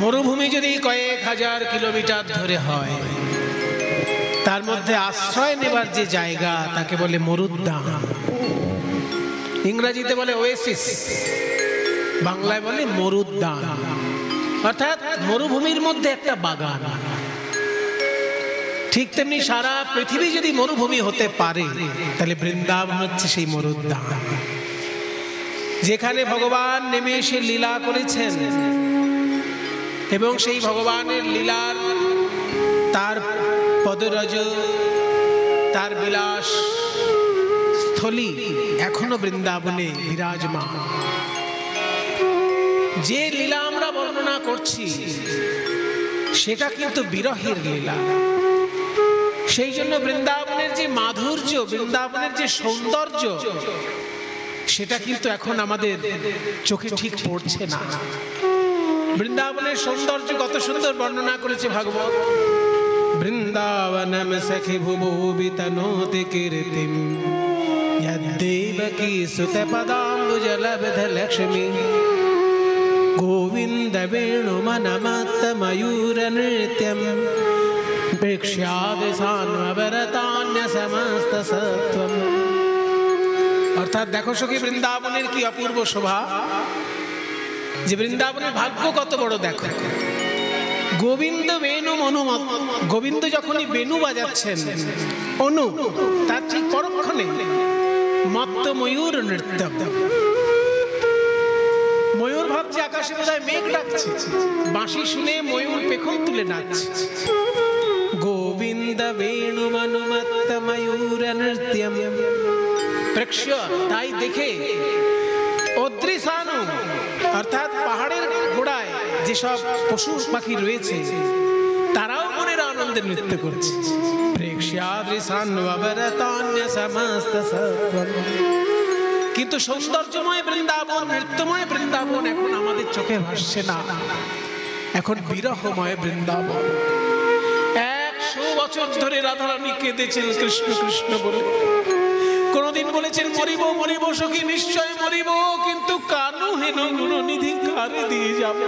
মরুভূমি যদি কয়েক হাজার কিলোমিটার ধরে হয়, তার মধ্যে আশ্রয় নেবার যে জায়গা তাকে বলে মরুদ্যান। ইংরেজিতে বলে ওয়েসিস, বাংলায় বলে মরুদ্যান। অর্থাৎ মরুভূমির মধ্যে একটা বাগান। ঠিক তেমনি সারা পৃথিবী যদি মরুভূমি হতে পারে, তাহলে বৃন্দাবন হচ্ছে সেই মরুদ্যান, যেখানে ভগবান নেমে এসে লীলা করেছেন। এবং সেই ভগবানের লীলার, তার পদরজ, তার বিলাস স্থলী এখনো বৃন্দাবনে বিরাজমান। যে লীলা আমরা বর্ণনা করছি সেটা কিন্তু বিরহের লীলা। সেই জন্য বৃন্দাবনের যে মাধুর্য, বৃন্দাবনের যে সৌন্দর্য, সেটা কিন্তু এখন আমাদের চোখে ঠিক পড়ছে না। বৃন্দাবনের সৌন্দর্য কত সুন্দর বর্ণনা করেছে ভাগবত। বৃন্দাবনম সখি ভুবি তনোতি কীর্তিম यद्देवकी सुत पदाम्बुजलब्ध लक्ष्मी गोविंद वेणु मनमत्त मयूर नृत्यम प्रेक्ष्यादिसान्वरतान्य समस्त सत्वम। অর্থাৎ দেখো সখী, বৃন্দাবনের কি অপূর্ব শোভা, যে বৃন্দাবনের ভাগ্য কত বড় দেখো। গোবিন্দ বেণু অনুমত, গোবিন্দ যখনই বেণু বাজাচ্ছেন, অনু তার ঠিক পরক্ষণে মত্ত ময়ূর নৃত্য। ময়ূর ভাবছে আকাশে বোধহয় মেঘ ডাকছে, বাঁশি শুনে ময়ূর পেখম তুলে নাচছে। গোবিন্দ বেণু অনুমত্ত ময়ূর নৃত্যম প্রেক্ষ্য, তাই দেখে অদৃশানু অর্থাৎ পাহাড়ের গোড়ায় যেসব পশু পাখি রয়েছে তারাও মনের আনন্দে নৃত্য করছে। কিন্তু সৌন্দর্যময় বৃন্দাবন, নৃত্যময় বৃন্দাবন এখন আমাদের চোখে ভাসছে না। এখন বিরহময় বৃন্দাবন। 100 বছর ধরে রাধারানী কেঁদেছেন কৃষ্ণ কৃষ্ণ বলে। কোনদিন বলেছেন মরিব মরিব সখী, নিশ্চয় মরিব, কিন্তু কানু হেন গুণনিধি কারে দিয়ে যাব।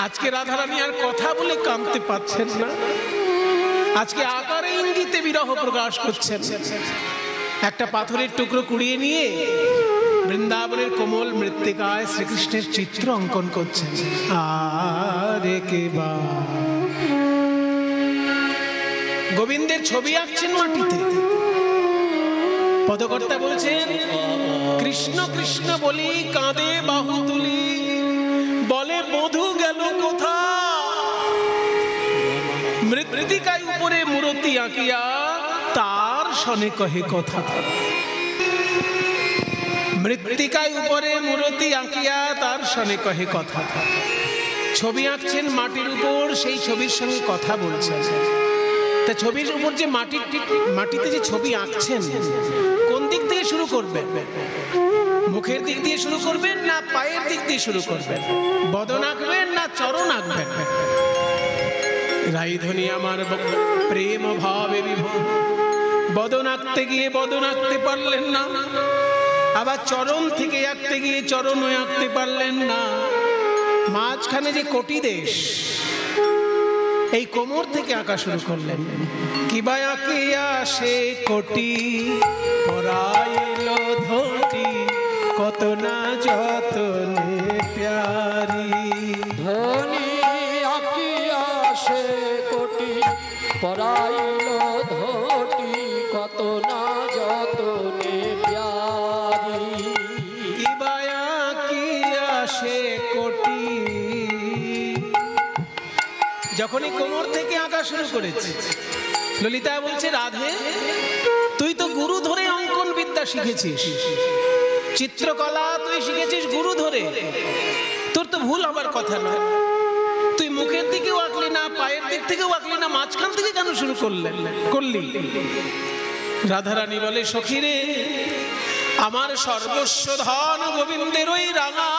আজকে রাধারানী আর কথা বলে কাঁদতে পাচ্ছেন না, আজকে আকারে ইঙ্গিতে বিরহ প্রকাশ করছেন। একটা পাথরের টুকরো কুড়িয়ে নিয়ে বৃন্দাবনের কোমল মৃত্তিকায় শ্রীকৃষ্ণের চিত্র অঙ্কন করছেন। আরে কে বা গোবিন্দের ছবি আঁকছেন মাটিতে। পদকর্তা বলছেন কৃষ্ণ কৃষ্ণ বলি কাঁদে বাহু তুলি, বলে মধু গেল কোথা। মৃত্তিকায় উপরে মূরতি আঁকিয়া তার সনে কহে কথা। মৃত্তিকায় উপরে মূরতি আঁকিয়া তার সনে কহে কথা। ছবি আঁকছেন মাটির উপর, সেই ছবির সঙ্গে কথা বলছেন। তা ছবির উপর যে মাটিতে যে ছবি আঁকছেন, কোন দিক থেকে শুরু করবেন? মুখের দিক দিয়ে শুরু করবেন না পায়ের দিক দিয়ে শুরু করবেন? বদন আঁকবেন না চরণ আঁকবেন? রাইধনী আমার প্রেম ভাবে বিভোর, বদন আঁকতে গিয়ে বদন আঁকতে পারলেন না, আবার চরণ থেকে আঁকতে গিয়ে চরণও আঁকতে পারলেন না। মাঝখানে যে কোটি দেশ, এই কোমর থেকে আঁকা শুরু করলেন। কিবা আঁকিয়া সে কোটি পরাইলো ধটি, কত না যতনে প্যারি। ধনী আঁকিয়া সে কোটি পরাইলো ধটি, কত না যতনে প্যারি। কিবা আঁকিয়া সে কোটি, যখনই কোমর থেকে আঁকা শুরু করেছে, ললিতা বলছে রাধে তুই তো গুরু ধরে অঙ্কন বিদ্যা শিখেছিস, চিত্রকলা তুই শিখেছিস গুরু ধরে, তোর তো ভুল হবার কথা নয়। তুই মুখের দিকেও আঁকলি না, পায়ের দিক থেকেও আঁকলি না, মাঝখান থেকে কেন শুরু করলি? রাধারানী বলে সখী রে, আমার সর্বস্ব ধন গোবিন্দের ওই রাঙা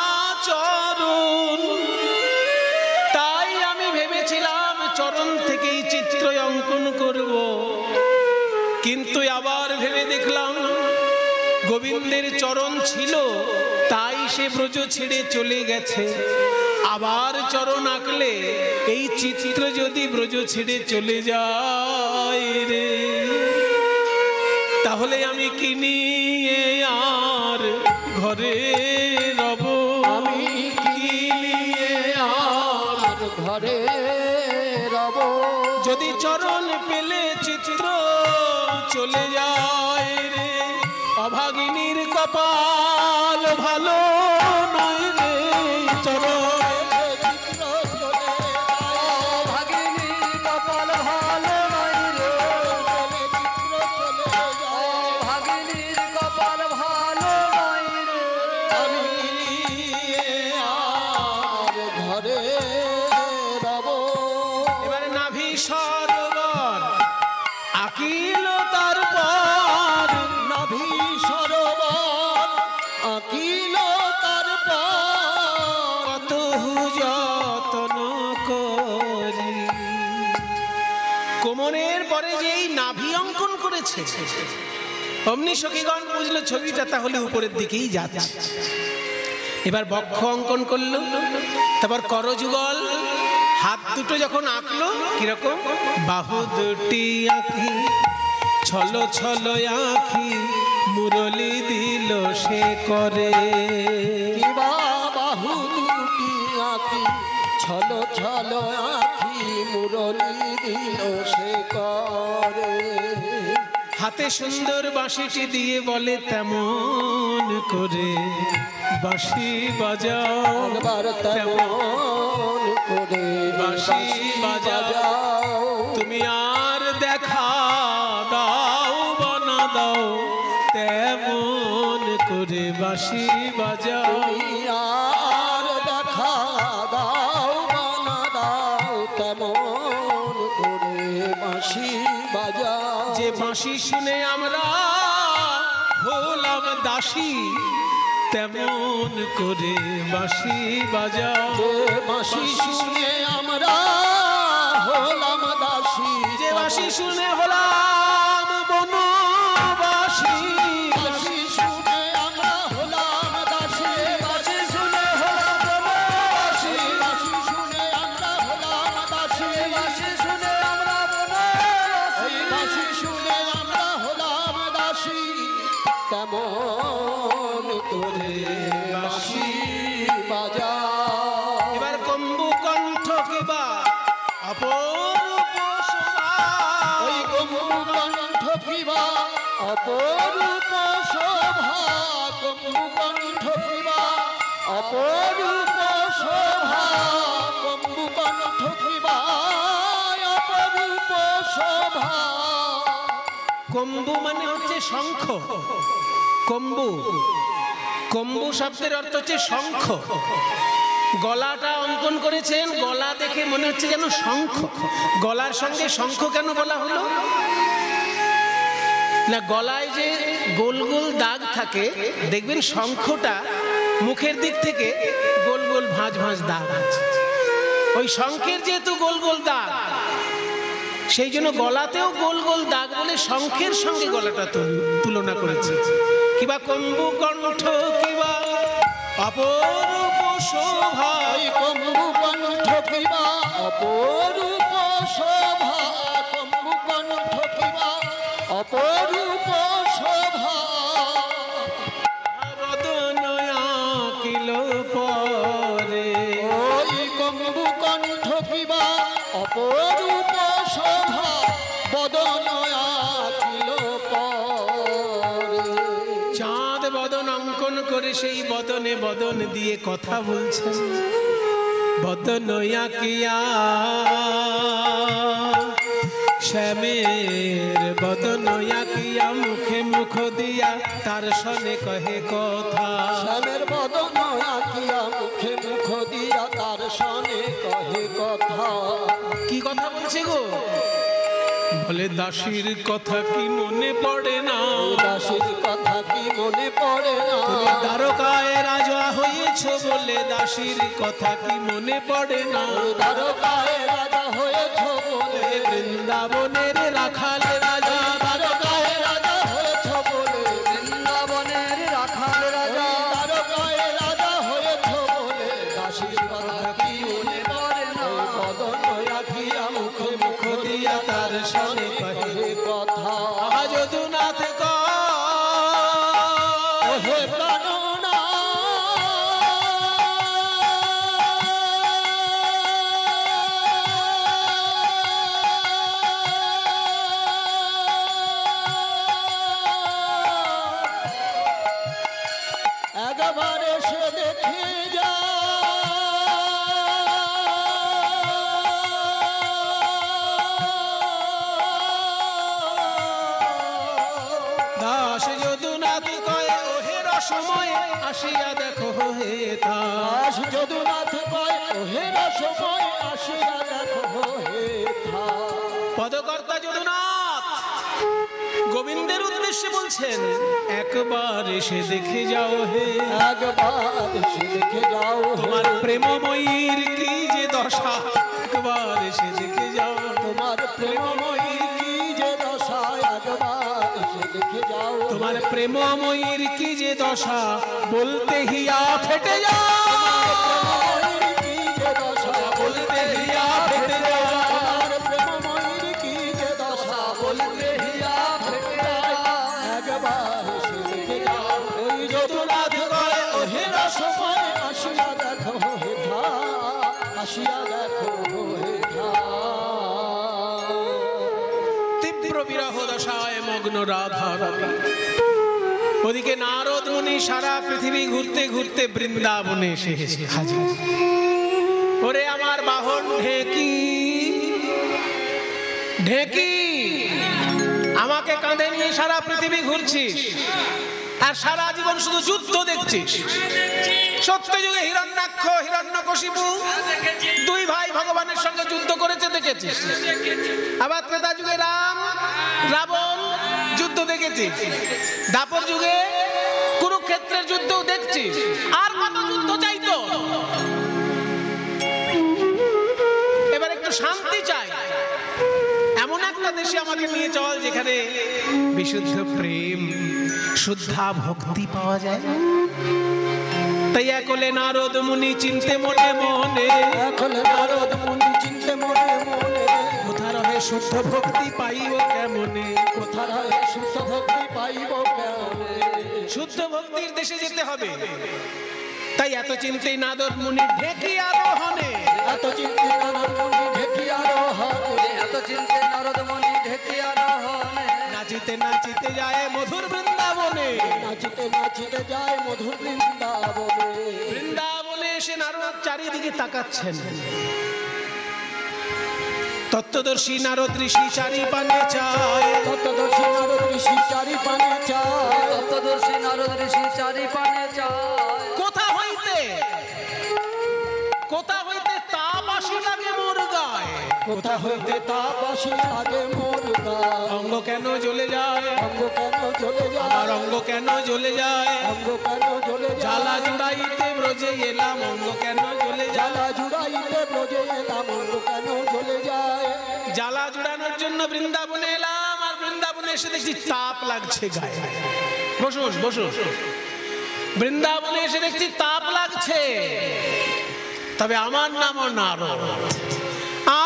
চরণ, তাই আমি ভেবেছিলাম চরণ থেকেই চিত্র অঙ্কন করব, কিন্তু আবার ভেবে দেখলাম গোবিন্দের চরণ ছিল তাই সে ব্রজ ছেড়ে চলে গেছে, আবার চরণ আঁকলে এই চিত্র যদি ব্রজ ছেড়ে চলে যায় রে, তাহলে আমি কি নিয়ে আর ঘরে রব? আমি কি নিয়ে আর ঘরে রব? যদি চরণ পেলে চিত্র চলে যায় রে, অভাগিনীর কপাল ভালো নয় রে। চরণ চিত্র চলে যায়, ভাগিনীর কপাল ভালো নয় রে। চিত্র চলে যায়, ভাগিনীর কপাল ভালো নয় রে। আমি নিয়ে আর ঘরে রব। এবারে নাভি সরোবর আকিল তারপর, নাভি সরোবর আকিল তারপর, কত যত্ন করি। কোমরের পরে যে এই নাভি অঙ্কন করেছে, অমনি সখীগণ বুঝলো ছবিটা তাহলে উপরের দিকেই যাচ্ছে। এবার বক্ষ অঙ্কন করলো, তারপর করযুগল, হাত দুটো যখন আঁকলো কিরকম, বাহু দুটি আঁকি ছল ছল আঁখি মুরলি দিল সে করে। কিবা বাহু দুটি আঁকি ছল ছল আঁখি মুরলি দিল সে করে। হাতে সুন্দর বাঁশিটি দিয়ে বলে তেমন করে বাঁশি বাজাও, একবার তেমন করে বাঁশি বাজাও। তুমি আর দেখা দাও বনা দাও, তেমন করে বাঁশি বাজাও। তুমি আর দেখা দাও বানা দাও, তেমন করে বাঁশি বাজাও। যে বাঁশি শুনে আমরা হলাম দাসী, তেমন করে বাঁশি বাজাও। যে বাঁশি শুনে আমরা হলাম দাসী, যে বাঁশি শুনে হলাম বনবাসী, বাঁশি শুনে আমরা হলাম দাসী। বাঁশি শুনে হলাম বনবাসী, বাঁশি শুনে আমরা হলাম দাসী। বাঁশি শুনে আমরা বনবাসী, বাঁশি শুনে আমরা হলাম দাসী। তেমন করে বাঁশি বাজাও। এবার কম্বু কণ্ঠ কিবা অপরূপ শোভা, ওই কম্বুকণ্ঠ কিবা অপরূপ শোভা, কম্বুকণ্ঠ কিবা অপরূপ শোভা, কম্বুকণ্ঠ কিবা অপরূপ শোভা। কম্বু মানে হচ্ছে শঙ্খ। কম্বু, কম্বু শব্দের অর্থ হচ্ছে শঙ্খ। গলাটা অঙ্কন করেছেন, গলা দেখে মনে হচ্ছে যেন শঙ্খ। গলার সঙ্গে শঙ্খ কেন বলা হলো না, গলায় যে গোল গোল দাগ থাকে দেখবেন, শঙ্খটা মুখের দিক থেকে গোল গোল ভাঁজ ভাঁজ দাগ আছে। ওই শঙ্খের যেহেতু গোল গোল দাগ, সেই জন্য গলাতেও গোল গোল দাগ বলে শঙ্খের সঙ্গে গলাটা তুলনা করেছে। কিবা কম্বু কণ্ঠ কিবা অপরূপ শোভা, ওই কম্বুকণ্ঠ কিবা অপরূপ শোভা, কম্বুকণ্ঠ কিবা অপরূপ শোভা। বদন আঁকিল পরে, ওই কম্বুকণ্ঠ কিবা অপরূপ শোভা, বদন আঁকিল পরে। চাঁদ বদন অঙ্কন করে সেই বদনে বদন দিয়ে কথা বলছেন। বদন আঁকিয়া শ্যামের বদন আঁকিয়া মুখে মুখ দিয়া তার সনে কহে কথা। শ্যামের বদন আঁকিয়া মুখে মুখ দিয়া তার সনে কহে কথা। কি কথা বলছে গো? বলে দাসীর কথা কি মনে পড়ে না, দাসীর কথা কি মনে পড়ে না। তুমি দ্বারকায় রাজা হয়েছ বলে দাসীর কথা কি মনে পড়ে না। দ্বারকায় রাজা হয়েছ বলে, বৃন্দাবনের রাখাল রাজা, দ্বারকায় রাজা হয়েছ বলে, বৃন্দাবনের রাখাল রাজা, দ্বারকায় রাজা হয়েছ বলে দাসীর কথা কি দাস যদুনাথ কয় ওহে রসময় আসিয়া দেখো হে দাস যদুনাথ কয় ওহে রসময় আসিয়া দেখো হে পদকর্তা যদুনাথ গোবিন্দের উদ্দেশ্যে বলছেন একবার এসে দেখে যাও হে, একবার এসে দেখে যাও তোমার প্রেমময়ীর কি যে দশা, একবার এসে দেখে যাও তোমার প্রেমময়ীর কি যে দশা, একবার এসে দেখে যাও তোমার প্রেমময়ীর কি যে দশা, বলতে হিয়া ফেটে যাও, প্রেমময়ীর কি যে দশা, বলতে হিয়া ফেটে যাও, তোমার প্রেমময়ীর কি যে দশা, বলতে হিয়া ফেটে যাও, একবার এসে দেখে যাও ওই যদুনাথ কয় ওহে রসময় আসিয়া দেখো হে ধা, আসিয়া দেখো হে ধা। তীব্র বিরহ দশায় মগ্ন রাধা রানী। ওদিকে নারদ মুনি সারা পৃথিবী ঘুরতে ঘুরতে বৃন্দাবনে এসে হাজির। ওরে আমার বাহন ঢেকি, ঢেকি আমাকে কাঁধে নিয়ে সারা পৃথিবী ঘুরছিস আর সারা জীবন শুধু যুদ্ধ দেখছিস। সত্য যুগে হিরণ্যাক্ষ হিরণ্যকশিপু দুই ভাই ভগবানের সঙ্গে যুদ্ধ করেছে দেখেছিস, আবার ত্রেতা যুগে রাম রাবণ যুদ্ধ দেখেছিস, দাপর যুগে কুরুক্ষেত্রের যুদ্ধ দেখছিস। আর কত যুদ্ধ চাইতো? এবার একটু শান্তি চাই, এমন একটা দেশে আমাকে নিয়ে চল যেখানে বিশুদ্ধ প্রেম শুদ্ধা ভক্তি পাওয়া যায়। তাই একলে নারদ মুনি চিনতে মনে মনে, একলে নারদ মুনি চিনতে মনে মনে, কোথা রহে শুদ্ধ ভক্তি পাইব কেমনে, কোথা রহে শুদ্ধ ভক্তি পাইব কেমনে, শুদ্ধ ভক্তির দেশে যেতে হবে। তাই এত চিন্তেই নারদ মুনি ঢেকি আরোহণে, এত চিন্তে নারদ মুনি ঢেকি আরোহণে, এত চিন্তে নারদ মুনি ঢেকি আরোহণে, নাচিতে নাচিতে যায় মধুর বৃন্দাবনে, নাচিতে নাচিতে যায় মধুর বৃন্দাবনে। বৃন্দাবনে এসে নারদ চারিদিকে তাকাচ্ছেন। তত্ত্বদর্শী নারদ ঋষি চারি পানে চায়, তত্ত্বদর্শী নারদ ঋষি চারি পানে চায়, তত্ত্বদর্শী নারদ ঋষি চারি পানে চায়। কোথা হইতে তাপ আসি লাগে মোর গায়, কোথা হইতে তাপ আসি লাগে মোর গায়, অঙ্গ কেন জ্বলে যায়, অঙ্গ কেন জ্বলে যায়, আমার অঙ্গ কেন জ্বলে যায়, অঙ্গ কেন জ্বলে যায়, জ্বালা জুড়াইতে ব্রজে এলাম অঙ্গ কেন জ্বলে যায়, জ্বালা জুড়াইতে ব্রজে এলাম অঙ্গ কেন জ্বলে যায়। জ্বালা জুড়ানোর জন্য বৃন্দাবনে এলাম, আর বৃন্দাবনে এসে দেখছি তাপ লাগছে গায়ে। বসুন বসুন, বৃন্দাবনে এসে দেখছি তাপ লাগছে। তবে আমার নামও নারদ,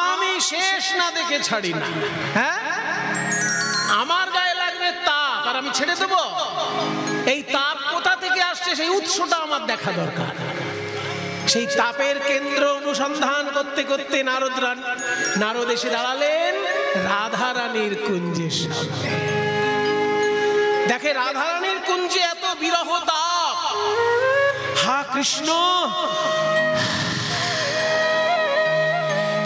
আমি শেষ না দেখে ছাড়ি না। হ্যাঁ, আমার গায়ে লাগবে তাপ আর আমি ছেড়ে দেব? এই তাপ কোথা থেকে আসছে সেই উৎসটা আমার দেখা দরকার। সেই তাপের কেন্দ্র অনুসন্ধান করতে করতে নারদ এসে দাঁড়ালেন রাধা রানীর কুঞ্জের সামনে। দেখে রাধা রানীর কুঞ্জে এত বিরহ তাপ। হা কৃষ্ণ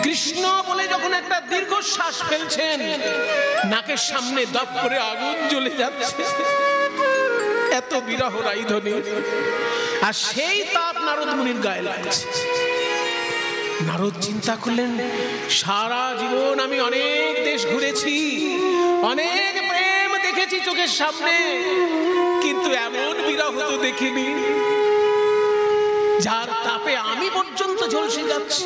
কৃষ্ণ বলে যখন একটা দীর্ঘশ্বাস ফেলছেন, নাকের সামনে দপ করে আগুন জ্বলে যাচ্ছে, এত বিরহ রাইধনী। আর সেই তাপ নারদ মুনির গায়ে লাগছে। নারদ চিন্তা করলেন, সারা জীবন আমি অনেক দেশ ঘুরেছি, অনেক প্রেম দেখেছি চোখের সামনে, কিন্তু এমন বিরহ তো দেখিনি যার তাপে আমি পর্যন্ত ঝলসে যাচ্ছি।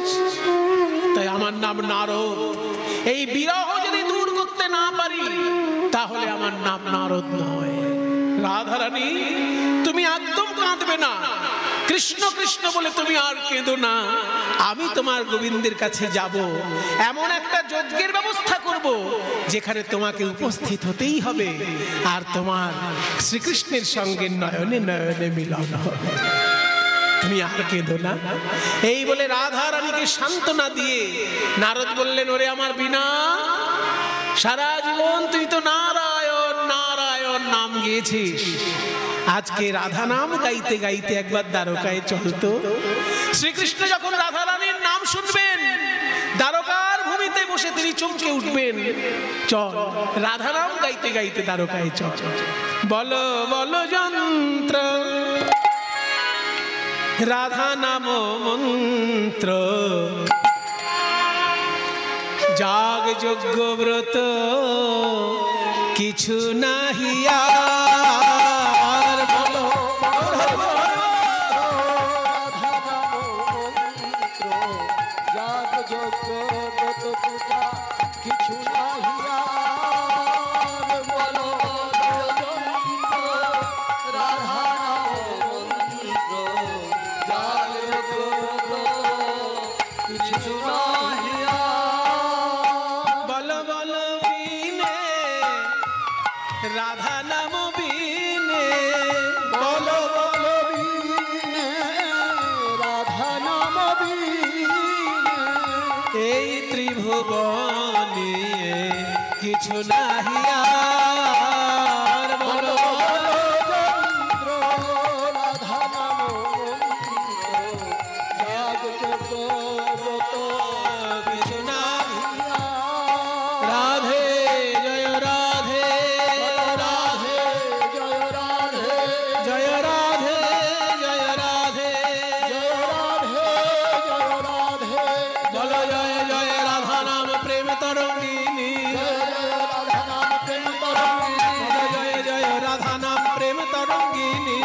তাই আমার নাম নারদ। এই বিরহ যদি দূর করতে না পারি তাহলে আমার নাম নারদ নয়। রাধারানী, তুমি একদম কাঁদবে না, কৃষ্ণ কৃষ্ণ বলে তুমি আর কেঁদো না। আমি তোমার গোবিন্দের কাছে যাব, এমন একটা যজ্ঞের ব্যবস্থা করব যেখানে তোমাকে উপস্থিত হতেই হবে, আর তোমার শ্রীকৃষ্ণের সঙ্গে নয়নে নয়নে মিলন হবে। তুমি আর কেঁদো না। এই বলে রাধা রানীকে সান্ত্বনা দিয়ে নারদ বললেন, ওরে আমার বিনা, সারা জীবন তুই তো নারায়ণ নারায়ণ নাম গেয়েছিস, আজকে রাধা নাম গাইতে গাইতে একবার দ্বারকায় চলতো। শ্রীকৃষ্ণ যখন রাধা রানীর নাম শুনবেন, দ্বারকার ভূমিতে বসে তিনি চমকে উঠবেন। চল রাধা নাম গাইতে গাইতে দ্বারকায় চল। বলো বলো যন্ত্র রাধা নাম মন্ত্র যাগ যজ্ঞ ব্রত কিছু নাহি আর বলো কিছু নাহিয়া বলো রাধা মন্ত্র যাগ যজ্ঞ কিছু নাহিয়া বলো বলো বিনে রাধা নাম বিনে বলো বলো বিনে রাধা নাম বিনে এই ত্রিভুবনে কিছু নাহি আর বলো যন্ত্র রাধা নাম মন্ত্র যাগ যজ্ঞ ব্রত কিছু নাহি নাহিয়া। রাধে জয় রাধে রাধে জয় রাধে জয় রাধে জয় রাধে জয় রাধে জয় রাধে বলো জয় জয় রাধা নাম প্রেম তরঙ্গিনী রাধা নাম প্রেম তরঙ্গিনী বলো জয় জয় রাধা নাম প্রেম তরঙ্গিনী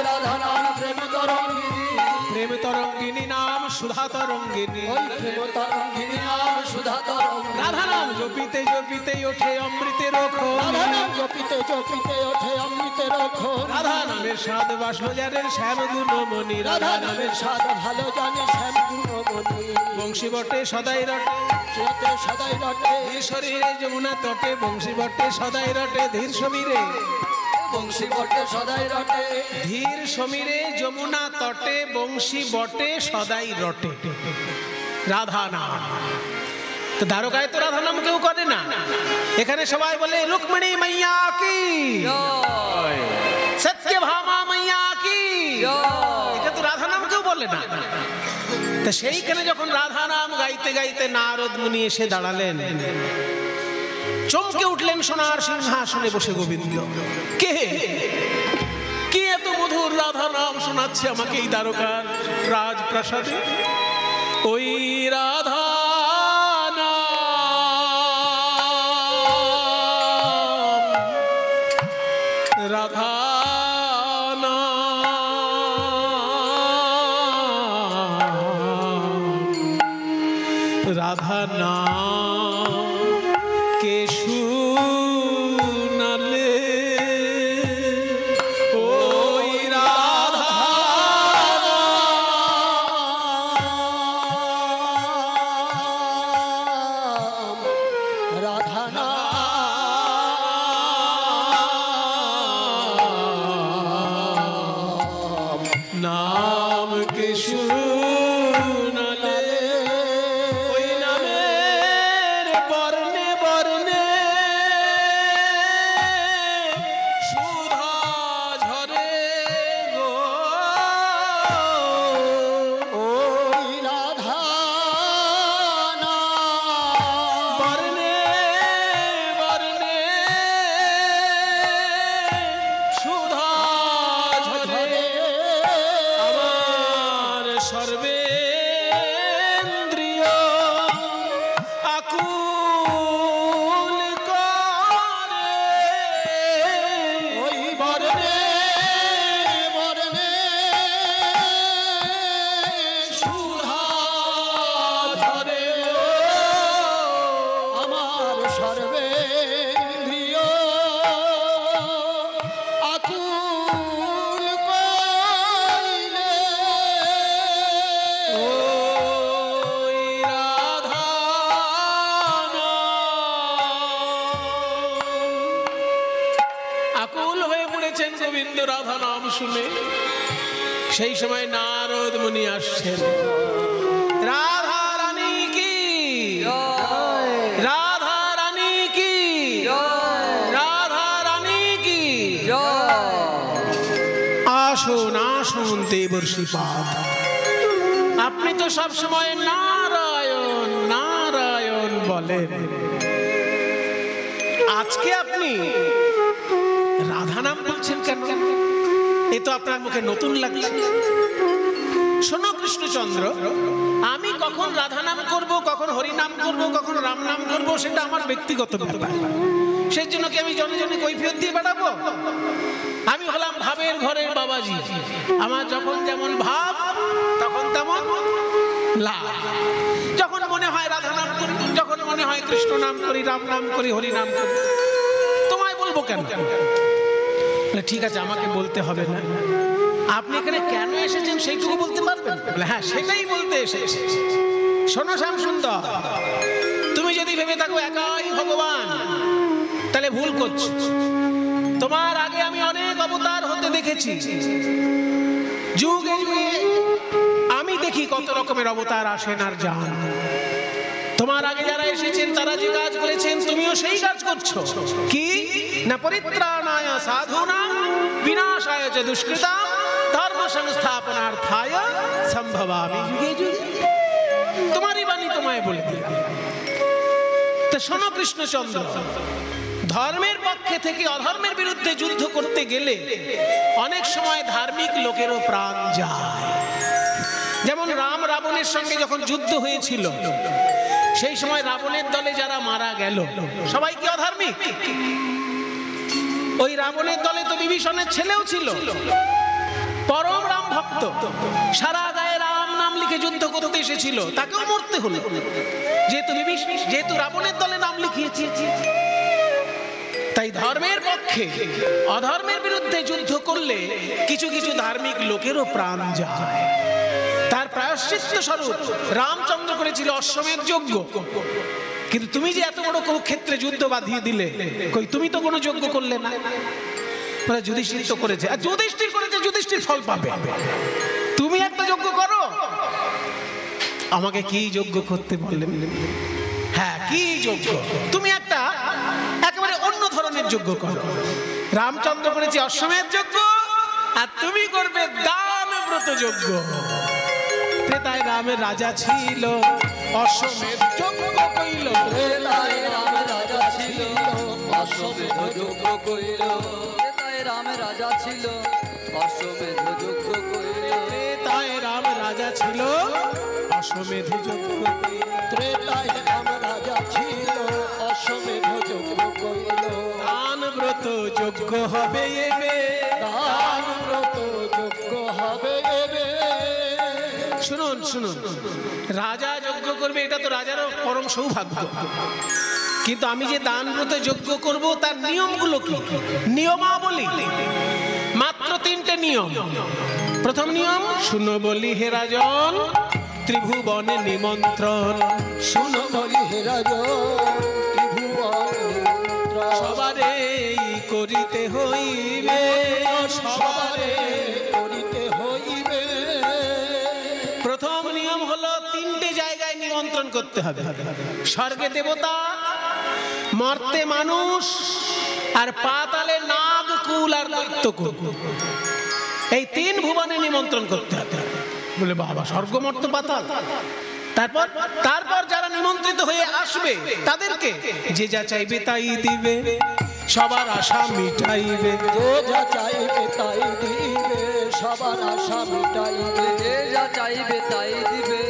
রাধা নাম প্রেম তরঙ্গিনী প্রেম তরঙ্গিনী নাম সুধা তরঙ্গিনী ওই প্রেম তরঙ্গিনী নাম সুধা তরঙ্গিনী রাধা নাম জপিতে জপিতে ওঠে অমৃতের রাধা নাম জপিতে জপিতে ওঠে অমৃতের খোর রাধা নামের স্বাদ বাসবাজারের শ্যাম গুণমণি রাধা নামের স্বাদ ভালো জানে শ্যাম গুণমণি বংশী বটে সদাই রটে চিরতে সদাই রটে ধীর শরীরে যমুনা তটে বংশী বটে সদাই রটে ধীর সমীরে বংশী বটে সদাই রটে ধীর সমীরে যমুনা তটে বংশী বটে সদাই রটে রাধা নাম তো দ্বারকায় তো রাধা নাম কেউ করে না এখানে সবাই বলে রুক্মিণী মাইয়া কি জয় সত্যভামা মাইয়া কি জয় এটা তো রাধা নাম কেউ বলে না তা সেইখানে যখন রাধা নাম গাইতে গাইতে নারদ মুনি এসে দাঁড়ালেন চমকে উঠলেন সোনার সিংহাসনে বসে গোবিন্দ কে কে এত মধুর রাধা নাম শোনাচ্ছে আমাকে এই দ্বারকার রাজপ্রাসাদে ওই রাধা নাম রাধা রাধা নাম কে শুনালে ওই রাধা রাধা নাম কে শুনালে ওই নামের বর্ণে বর্ণে সুধা ঝরে গো ওই রাধা বর্ণে বর্ণে সুধা ঝরে আমার সর্বেন্দ্রিয় আকুল করে ওই বর্ণে বর্ণে সুধা ঝরে আমার সর্বেন্দ্রিয় আকুল কইলে ওই রাধা আকুল হয়ে পড়েছেন গোবিন্দ রাধা নাম শুনে সেই সময় নারদ মুনি আসছেন রাধা রানী কি জয় রাধা রানী কি জয় রাধা রানী কি জয় আসুন আসুন দেবর্ষি পাদ আপনি তো সব সময় নারায়ণ নারায়ণ বলেন আজকে আপনি রাধা নাম বলছেন কেন? এ তো আপনার মুখে নতুন লাগছে। শোনো কৃষ্ণচন্দ্র, আমি কখন রাধা নাম করব, কখন হরি নাম করব, কখন রাম নাম করব, সেটা আমার ব্যক্তিগত ব্যাপার। সেই জন্য কি আমি জনে জনে কৈফিয়ত দিয়ে বেড়াবো? আমি হলাম ভাবের ঘরের বাবাজি। আমার যখন যেমন ভাব তখন তেমন লাভ। যখন মনে হয় রাধা নাম করি, যখন মনে হয় কৃষ্ণ নাম করি, রাম নাম করি, হরি নাম করি। তোমায় বলবো কেন? ঠিক আছে, আমাকে বলতে হবে না। আপনি এখানে কেন এসেছেন সেইটুকু বলতে পারবেন? হ্যাঁ, সেটাই বলতে এসেছি। শোনো শ্যামসুন্দর, তুমি যদি ভেবে থাকো একাই ভগবান, তাহলে ভুল করছো। তোমার আগে আমি অনেক অবতার হতে দেখেছি। যুগে যুগে আমি দেখি কত রকমের অবতার আসেন আর যান। তোমার আগে যারা এসেছেন তারা যে কাজ করেছেন, তুমিও সেই কাজ করছো। কি না, পরিত্রাণায় সাধুনাং বিনাশায় চ দুষ্কৃতাম ধর্ম সংস্থাপনার্থায় সম্ভবামি যুগে যুগে। তোমারই বাণী তোমায় বলে দিলাম। তো শোনো কৃষ্ণচন্দ্র, ধর্মের পক্ষে থেকে অধর্মের বিরুদ্ধে যুদ্ধ করতে গেলে অনেক সময় ধার্মিক লোকেরও প্রাণ যায়। যেমন রাম রাবণের সঙ্গে যখন যুদ্ধ হয়েছিল, সেই সময় রাবণের দলে যারা মারা গেল সবাই কি অধার্মিক? ওই রাবণের দলে তো বিভীষণের ছেলেও ছিল, পরম রাম ভক্ত, সারা গায়ে রাম নাম লিখে যুদ্ধ করতে এসেছিল, তাকেও মরতে হলো যেহেতু রাবণের দলে নাম লিখিয়েছে। তাই ধর্মের পক্ষে অধর্মের বিরুদ্ধে যুদ্ধ করলে কিছু কিছু ধার্মিক লোকেরও প্রাণ যায়। তার প্রায়শ্চিত্ত স্বরূপ রামচন্দ্র করেছিল অশ্বমেধ যজ্ঞ। কিন্তু তুমি যে এত বড় কুরুক্ষেত্রে যুদ্ধ বাঁধিয়ে দিলে, কই তুমি তো কোনো যজ্ঞ করলে না। যুধিষ্ঠির তো করেছে, আর যুধিষ্ঠির করেছে, যুধিষ্ঠির ফল পাবে। তুমি একটা যজ্ঞ করো। আমাকে কি যজ্ঞ করতে বললেন? হ্যাঁ, কি যজ্ঞ? তুমি একটা একেবারে অন্য ধরনের যজ্ঞ করো। রামচন্দ্র করেছে অশ্বমেধ যজ্ঞ, আর তুমি করবে দান ব্রত যজ্ঞ। ত্রেতায় রামের রাজা ছিল, অশ্বমেধ যজ্ঞ কইল। ত্রেতায় রামের রাজা ছিল, অশ্বমেধ যজ্ঞ কইল। ত্রেতায় রামের রাজা ছিল, অশ্বমেধ যজ্ঞ কইল। ত্রেতায় রাম রাজা ছিল, অশ্বমেধ যজ্ঞ কইল। ত্রেতায় রাম রাজা ছিল, অশ্বমেধ যজ্ঞ কইল। দান ব্রত যজ্ঞ হবে এবে, দান ব্রত যজ্ঞ হবে এবে। শুনুন শুনুন, রাজা যজ্ঞ করবে, এটা তো রাজারও পরম সৌভাগ্য। কিন্তু আমি যে দান ব্রত যজ্ঞ করব, তার নিয়মগুলো কি? নিয়মাবলী মাত্র 3টে নিয়ম। প্রথম নিয়ম, শুনো বলি হে রাজন, ত্রিভুবনে নিমন্ত্রণ। শুনো বলি হে রাজন, ত্রিভুবনে নিমন্ত্রণ। সবারে করিতে হইবে, সবারে করিতে হইবে। প্রথম নিয়ম হলো 3টে জায়গায় নিমন্ত্রণ করতে হবে। স্বর্গে দেবতা, মর্তে মানুষ, আর পাতালে নাগ কুল আর দৈত্যকুল। এই 3 ভুবনে নিমন্ত্রণ করতে হবে। বলে বাবা, স্বর্গ মর্ত পাতাল। তারপর যারা নিমন্ত্রিত হয়ে আসবে তাদেরকে যে যা চাইবে তাই দিবে, সবার আশা মিটাইবে। যে যা চাইবে তাই দিবে, সবার আশা মিটাইবে। যে যা চাইবে তাই দিবে,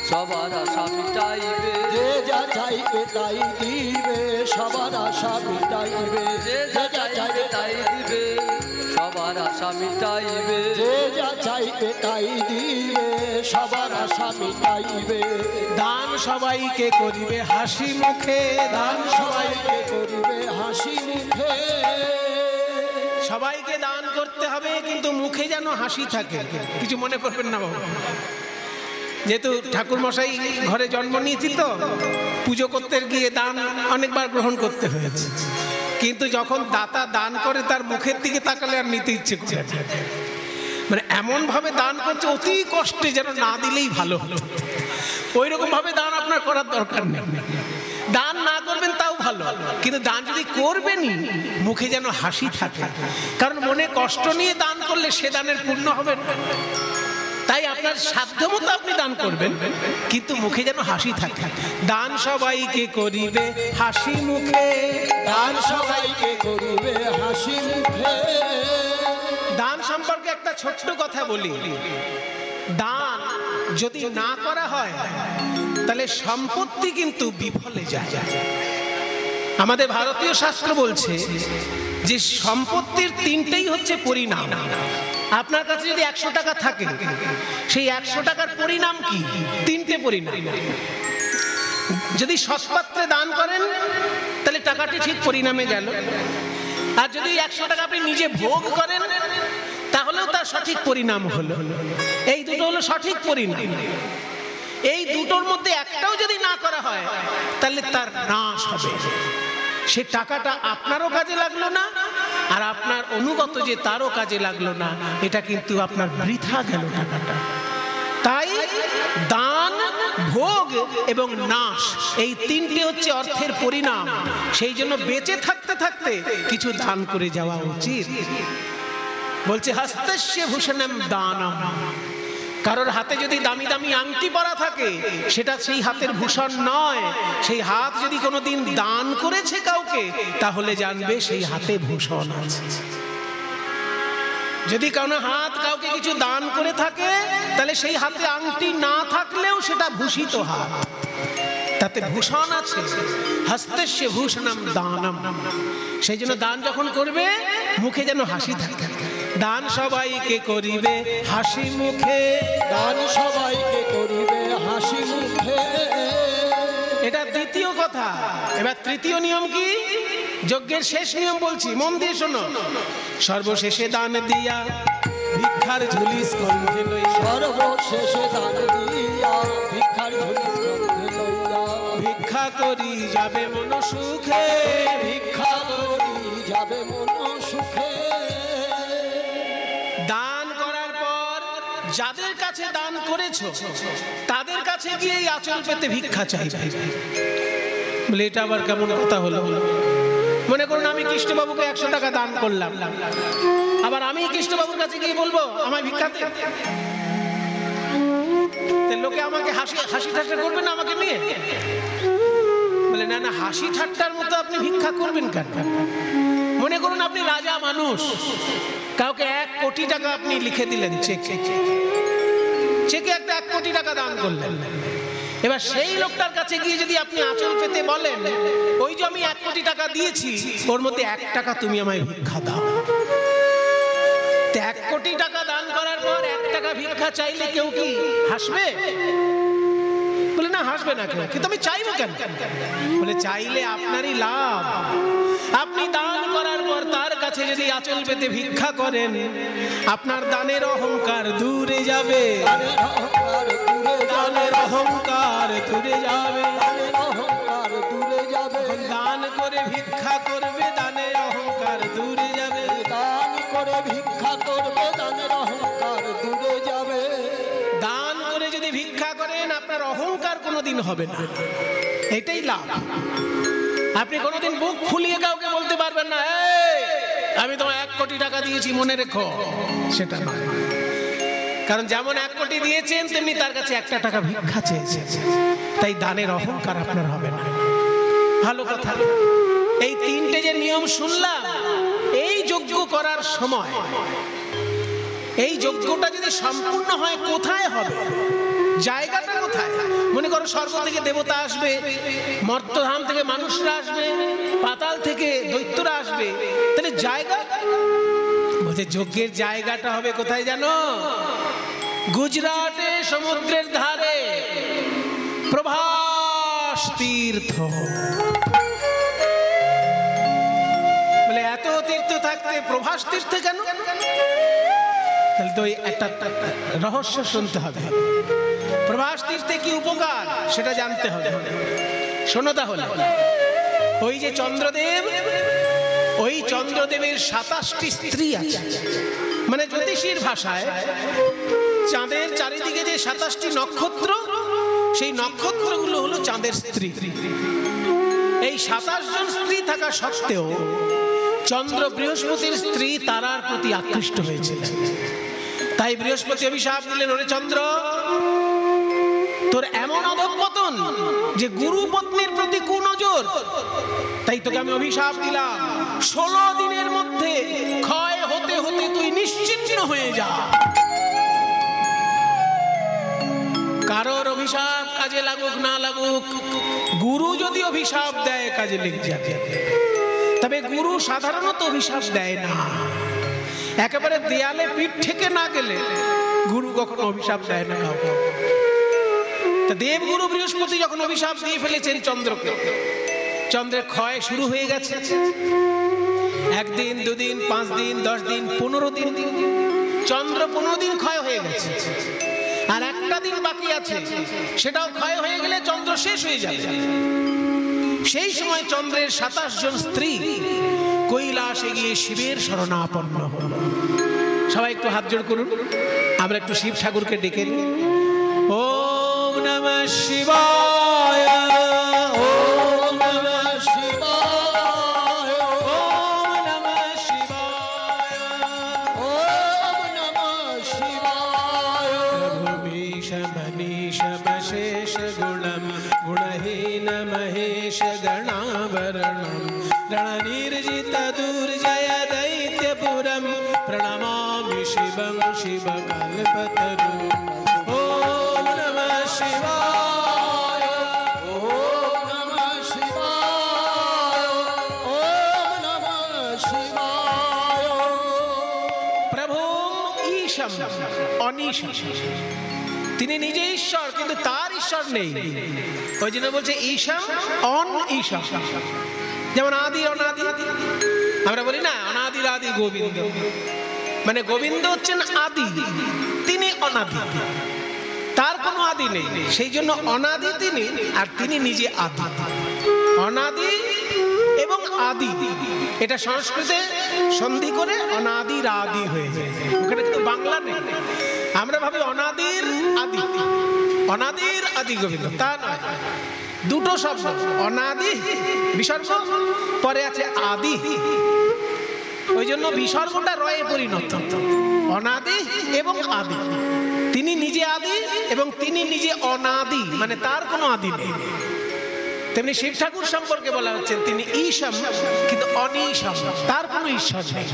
সবার আশা মিটাইবে। যে যা চাইবে তাই দিবে, সবার আশা মিটাইবে। যে যা চাইবে তাই দিবে, সবার আশা মিটাইবে। যে যা চাইবে তাই দিবে, সবার আশা মিটাইবে। দান সবাইকে করিবে হাসি মুখে, দান সবাইকে করিবে হাসি মুখে। সবাইকে দান করতে হবে, কিন্তু মুখে যেন হাসি থাকে। কিছু মনে করবেন না বাবা, যেহেতু ঠাকুর মশাই ঘরে জন্ম নিয়েছি, তো পুজো করতে গিয়ে দান অনেকবার গ্রহণ করতে হয়েছে। কিন্তু যখন দাতা দান করে, তার মুখের দিকে তাকালে আর নিতে ইচ্ছে করে। মানে এমন ভাবে দান করছে অতি কষ্টে, যেন না দিলেই ভালো হতো। ওই রকম ভাবে দান আপনার করার দরকার নেই। দান না করবেন তাও ভালো, কিন্তু দান যদি করবেনই, মুখে যেন হাসি থাকে। কারণ মনে কষ্ট নিয়ে দান করলে সে দানের পূর্ণ হবে না। তাই আপনার সাধ্যমতো আপনি দান করবেন, কিন্তু মুখে যেন হাসি থাকে। দান সবাইকে করিবে হাসি মুখে, দান সবাইকে করিবে হাসি মুখে। একটা ছোট্ট কথা বলি, দান যদি না করা হয় তাহলে সম্পত্তি কিন্তু বিফলে যায়। আমাদের ভারতীয় শাস্ত্র বলছে যে সম্পত্তির তিনটেই হচ্ছে পরিণাম। আপনার কাছে যদি 100 টাকা থাকে, সেই 100 টাকার পরিণাম কি? তিনটে পরিণাম। যদি সৎপাত্রে দান করেন তাহলে টাকাটি ঠিক পরিণামে গেল, আর যদি 100 টাকা আপনি নিজে ভোগ করেন তাহলেও তার সঠিক পরিণাম হলো। এই দুটো হলো সঠিক পরিণাম। এই দুটোর মধ্যে একটাও যদি না করা হয় তাহলে তার নাশ হবে। সে টাকাটা আপনারও কাজে লাগলো না, আর আপনার অনুগত যে তারও কাজে লাগলো না। এটা কিন্তু আপনার বৃথা গেল টাকাটা। তাই দান, ভোগ এবং নাশ, এই তিনটে হচ্ছে অর্থের পরিণাম। সেই জন্য বেঁচে থাকতে থাকতে কিছু দান করে যাওয়া উচিত। বলছে হস্তস্য ভূষণম দানম। কারোর হাতে যদি দামি দামি আংটি পরা থাকে, সেটা সেই হাতের ভূষণ নয়। সেই হাত যদি কোনোদিন দান করেছে কাউকে, তাহলে জানবে সেই হাতে ভূষণ আছে। যদি কোনো হাত কাউকে কিছু দান করে থাকে, তাহলে সেই হাতে আংটি না থাকলেও সেটা ভূষিত হাত, তাতে ভূষণ আছে। হস্তস্য ভূষণম দানম। সেই জন্য দান যখন করবে মুখে যেন হাসি থাকে। দান সবাইকে করিবে হাসি মুখে, দান সবাইকে করিবে হাসি মুখে। এটা দ্বিতীয় কথা। এবার তৃতীয় নিয়ম কি? যজ্ঞের শেষ নিয়ম বলছি, মন দিয়ে শোনো। সর্বশেষে দান দিয়া ভিক্ষার ঝুলি স্কন্ধে লইয়া, সর্বশেষে দান দিয়া ভিক্ষার ঝুলি স্কন্ধে লইয়া, ভিক্ষা করি যাবে মন সুখে, ভিক্ষা করি যাবে মন সুখে। দান করার পর যাদের কাছে দান করেছো তাদের কাছে গিয়ে আঁচল পেতে ভিক্ষা চাইবে। বলে এটা আবার কেমন কথা হলো? মনে করুন আমি কৃষ্ণবাবুকে 100 টাকা দান করলাম, আবার আমি কৃষ্ণবাবুর কাছে গিয়ে বলবো আমায় ভিক্ষা দে। লোকে আমাকে হাসি ঠাট্টা করবে না আমাকে নিয়ে? বলে না না, হাসি ঠাট্টার মতো আপনি ভিক্ষা করবেন কেন? মনে করুন আপনি রাজা মানুষ, কাউকে 1 কোটি টাকা আপনি লিখে দিলেন চেকে, একটা 1 কোটি টাকা দান করলেন। এবার সেই লোকটার কাছে গিয়ে যদি আপনি আঁচল পেতে বলেন, ওই যে আমি 1 কোটি টাকা দিয়েছি, ওর মধ্যে 1 টাকা তুমি আমায় ভিক্ষা দাও। 1 কোটি টাকা দান করার পর 1 টাকা ভিক্ষা চাইলে কেউ কি হাসবে? বলে না, হাসবে না কেউ। কিন্তু আমি চাইবো কেন? বলে চাইলে আপনারই লাভ। আপনি দান করার পর তার কাছে যদি আঁচল পেতে ভিক্ষা করেন, আপনার দানের অহংকার দূরে যাবে, দানের অহংকার দূরে যাবে, অহংকার দূরে যাবে। দান করে ভিক্ষা করবে, দানের অহংকার দূরে যাবে। দান করে ভিক্ষা করবে, দানের অহংকার দূরে যাবে। দান করে যদি ভিক্ষা করেন, আপনার অহংকার কোনোদিন হবে না। এটাই লাভ। আপনি কোনোদিন বুক ফুলিয়ে কাউকে বলতে পারবেন না, এই আমি তোমায় 1 কোটি টাকা দিয়েছি মনে রেখো, সেটা নয়। কারণ যেমন 1 কোটি দিয়েছেন, তেমনি তার কাছে 1 টাকা ভিক্ষা চেয়েছেন। তাই দানের অহংকার আপনার হবে না। ভালো কথা। এই 3টে যে নিয়ম শুনলাম, এই যজ্ঞ করার সময়, এই যজ্ঞটা যদি সম্পূর্ণ হয়, কোথায় হবে? জায়গাটা কোথায়? মনে করো স্বর্গ থেকে দেবতা আসবে, মর্তধাম থেকে মানুষরা আসবে, পাতাল থেকে দৈত্যরা আসবে, তাহলে জায়গা বলতে যজ্ঞের জায়গাটা হবে কোথায় জানো? গুজরাটে সমুদ্রের ধারে প্রভাস তীর্থ। বলে এত তীর্থ থাকতে প্রভাস তীর্থে কেন? তাহলে তো একটা রহস্য শুনতে হবে। প্রভাস তীর্থে কি উপকার সেটা জানতে হবে। শোনো তাহলে। ওই যে চন্দ্রদেব, ওই চন্দ্রদেবের 27টি স্ত্রী আছে। মানে জ্যোতিষীর ভাষায় চাঁদের চারিদিকে যে 27টি নক্ষত্র, সেই নক্ষত্রগুলো হলো চাঁদের স্ত্রী। এই 27 জন স্ত্রী থাকা সত্ত্বেও চন্দ্র বৃহস্পতির স্ত্রী তারার প্রতি আকৃষ্ট হয়েছিলেন। তাই বৃহস্পতি অভিশাপ দিলেন, ওরে চন্দ্র, তোর এমন অধঃপতন যে গুরু পত্নীর প্রতি কুনজর, তাই তোকে আমি অভিশাপ দিলাম 16 দিনের মধ্যে ক্ষয় হতে হতে তুই নিশ্চিহ্ন হয়ে যা। কারোর অভিশাপ কাজে লাগুক না লাগুক, গুরু যদি অভিশাপ দেয় কাজে লেগে যাবে। তবে গুরু সাধারণত অভিশাপ দেয় না, একেবারে দেয়ালে পিঠ থেকে না গেলে গুরু কখনো অভিশাপ দেয় না কাউকে। দেবগুরু বৃহস্পতি যখন অভিশাপ দিয়ে ফেলেছেন চন্দ্রকে, চন্দ্রের ক্ষয় শুরু হয়ে গেছে। 1 দিন 2 দিন 5 দিন 10 দিন 15 দিন, চন্দ্র 15 দিন ক্ষয় হয়ে গেছে। আর একটা দিন বাকি আছে, সেটাও ক্ষয় হয়ে গেলে চন্দ্র শেষ হয়ে যাবে। সেই সময় চন্দ্রের 27 জন স্ত্রী কৈলাসে গিয়ে শিবের শরণাপন্ন হল। সবাই একটু হাত জোড় করুন, আমরা একটু শিব ঠাকুরকে ডেকে নিই। ওম নমঃ শিবায়, ওম নমঃ শিবায়, ওম নমঃ শিবায়, ওম নমঃ শিবায়। প্রভুমীশ মনীষ মশেষ গুণম গুণহীন মহেশ গণাবরণম রণনির্জিত দুর্জয় দৈত্যপুরম প্রণমামি শিবং শিবকল্পতরুম। ওম নমঃ শিবায়, ওম নমঃ শিবায়, ওম নমঃ শিবায়। প্রভু ঈশম অনিশম, তিনি নিজে ঈশ্বর কিন্তু তার ঈশ্বর নেই, ওই জন্য বলছে ঈশম অন ঈশম। যেমন আদি অনাদি, আমরা বলি না অনাদির আদি গোবিন্দ, মানে গোবিন্দ হচ্ছেন আদি, তিনি অনাদি, তার কোনো আদি নেই, সেই জন্য অনাদি তিনি, আর তিনি নিজে আদি। অনাদি এবং আদি এটা সংস্কৃতে সন্ধি করে অনাদির আদি হয়ে যায়, ওখানে কিন্তু বাংলা নেই। আমরা ভাবি অনাদির আদি, অনাদির আদি গোবিন্দ, তা নয়। দুটো শব্দ, অনাদি বিসর্গ, পরে আছে আদি, ওই জন্য বিসর্গটা রয়ে পরিণত, অনাদি এবং আদি। তিনি নিজে আদি এবং তিনি নিজে অনাদি, মানে তার কোনো আদি নেই। তেমনি শিব ঠাকুর সম্পর্কে বলা হচ্ছে তিনি ঈশম কিন্তু অনিশম, তার কোনো ঈশ্বর নেই।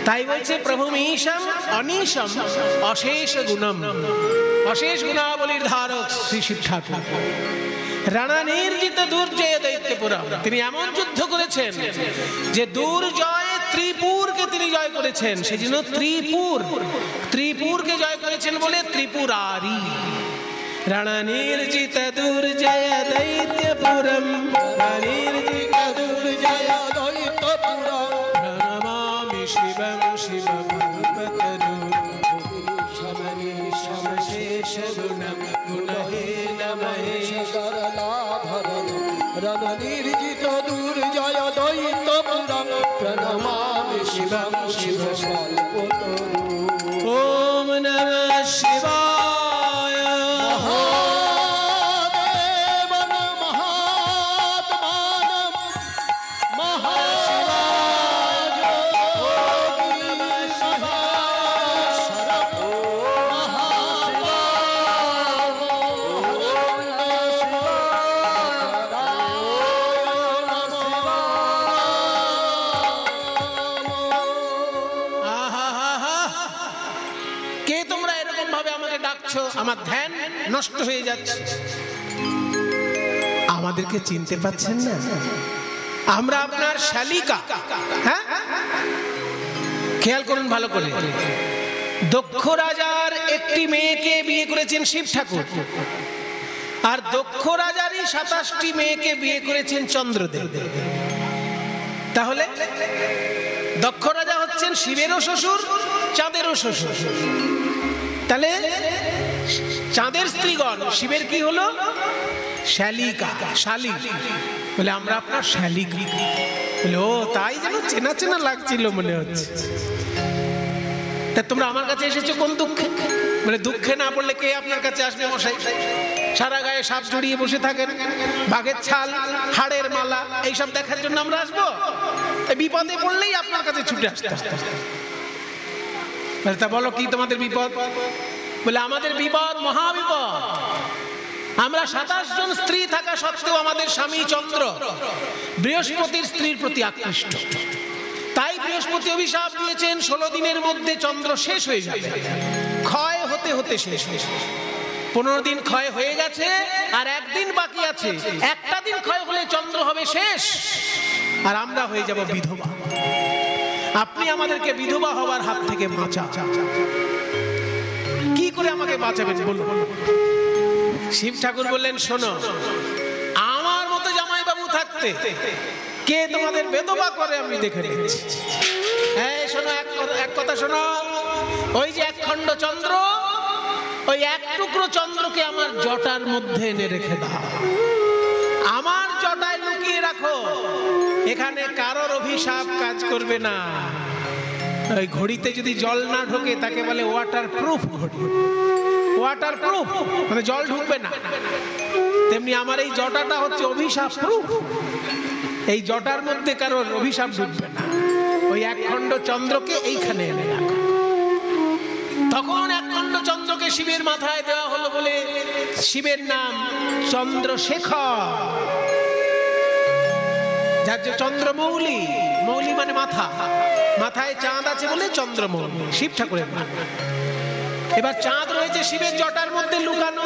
তাই বলছে প্রভু ঈশম অনিশম অশেষ গুণম, অশেষ গুণাবলীর ধারক শ্রী শিব ঠাকুর। রানা নির্জিত দুর্জয় দৈত্যপুরম, তিনি এমন যুদ্ধ করেছেন যে দুর্জয় ত্রিপুরকে তিনি জয় করেছেন, সেই জন্য ত্রিপুরকে জয় করেছেন বলে ত্রিপুরারি। রানা নির্জিত দুর্জয় দৈত্যপুরম, নির্জিত দুর্জয় দৈত্যপুরম প্রণমামি শিবং শিবকল্পতরুম। সমশেষ গুণম গুণহীন মহেশ রণনির্জিত দুর্জয় দৈত্যপুরম প্রণমামি শিবং শিবকল্পতরুম। ওম নমঃ শিবায়। মহাদেবন মহাত্মানম মহাশিবায়। ওম নমঃ শিবায়। কে তোমরা এরকম ভাবে আমাকে ডাকছো? আমার ধ্যান নষ্ট হয়ে যাচ্ছে। আমাদেরকে চিনতে পাচ্ছেন না? আমরা আপনার শালিকা। হ্যাঁ, খেয়াল করুন ভালো করে। দক্ষ রাজার একটি মেয়েকে বিয়ে করেছেন শিব ঠাকুর, আর দক্ষ রাজারই 27টি মেয়েকে বিয়ে করেছেন চন্দ্রদেব। তাহলে দক্ষ রাজা হচ্ছেন শিবেরও শ্বশুর, চাঁদেরও শ্বশুর। তাহলে চাঁদের স্ত্রীগণ শিবের কি হলো? শালিকা, শালী। বলে আমরা আপনার শালিকা। বলে ও তাই, যেন চেনা চেনা লাগছিল মনে হচ্ছে। তা তোমরা আমার কাছে এসেছো কোন দুঃখে? বলে দুঃখে না পড়লে কে আপনার কাছে আসবে মশাই? সারা গায়ে সাপ জড়িয়ে বসে থাকেন, বাঘের ছাল, হাড়ের মালা, এইসব দেখার জন্য আমরা আসবো? বিপদে পড়লেই আপনার কাছে ছুটে আসতে। তা বলো কি তোমাদের বিপদ? বলে আমাদের বিপদ মহাবিপদ। আমরা 27 জন স্ত্রী থাকা সত্ত্বেও আমাদের স্বামী চন্দ্র বৃহস্পতির স্ত্রীর প্রতি আকৃষ্ট। তাই বৃহস্পতি বৃহস্পতি অভিশাপ দিয়েছেন 16 দিনের মধ্যে চন্দ্র শেষ হয়ে যাবে, ক্ষয় হতে হতে শেষ হয়ে যাবে। 15 দিন ক্ষয় হয়ে গেছে, আর একদিন বাকি আছে। একটা দিন ক্ষয় হলে চন্দ্র হবে শেষ, আর আমরা হয়ে যাব বিধবা। আপনি আমাদেরকে বিধবা হওয়ার হাত থেকে বাঁচান। কি করে আমাকে বাঁচাবেন বলুন? শিব ঠাকুর বললেন, শোনো, আমার মতো জামাইবাবু থাকতে কে তোমাদের বিধবা করে আমি দেখে নিচ্ছি। হ্যাঁ শোনো, এক কথা শোনো, ওই যে একখণ্ড চন্দ্র, ওই এক টুকরো চন্দ্রকে আমার জটার মধ্যে এনে রেখে দাও, আমার জটায় লুকিয়ে রাখো, এখানে কারোর অভিশাপ কাজ করবে না। ওই ঘড়িতে যদি জল না ঢোকে তাকে বলে ওয়াটার প্রুফ ঘড়ি, ওয়াটার প্রুফ মানে জল ঢুকবে না। তেমনি আমার এই জটাটা হচ্ছে অভিশাপ প্রুফ, এই জটার মধ্যে কারোর অভিশাপ ঢুকবে না। ওই একখণ্ড চন্দ্রকে এইখানে এনে রাখো। তখন একখণ্ড চন্দ্রকে শিবের মাথায় দেওয়া হলো বলে শিবের নাম চন্দ্রশেখর, যার যে চন্দ্রমৌলি, মৌলি মানে মাথা, মাথায় চাঁদ আছে বলে চন্দ্রমৌলি, শিব ঠাকুরের নাম। এবার চাঁদ রয়েছে শিবের জটার মধ্যে লুকানো,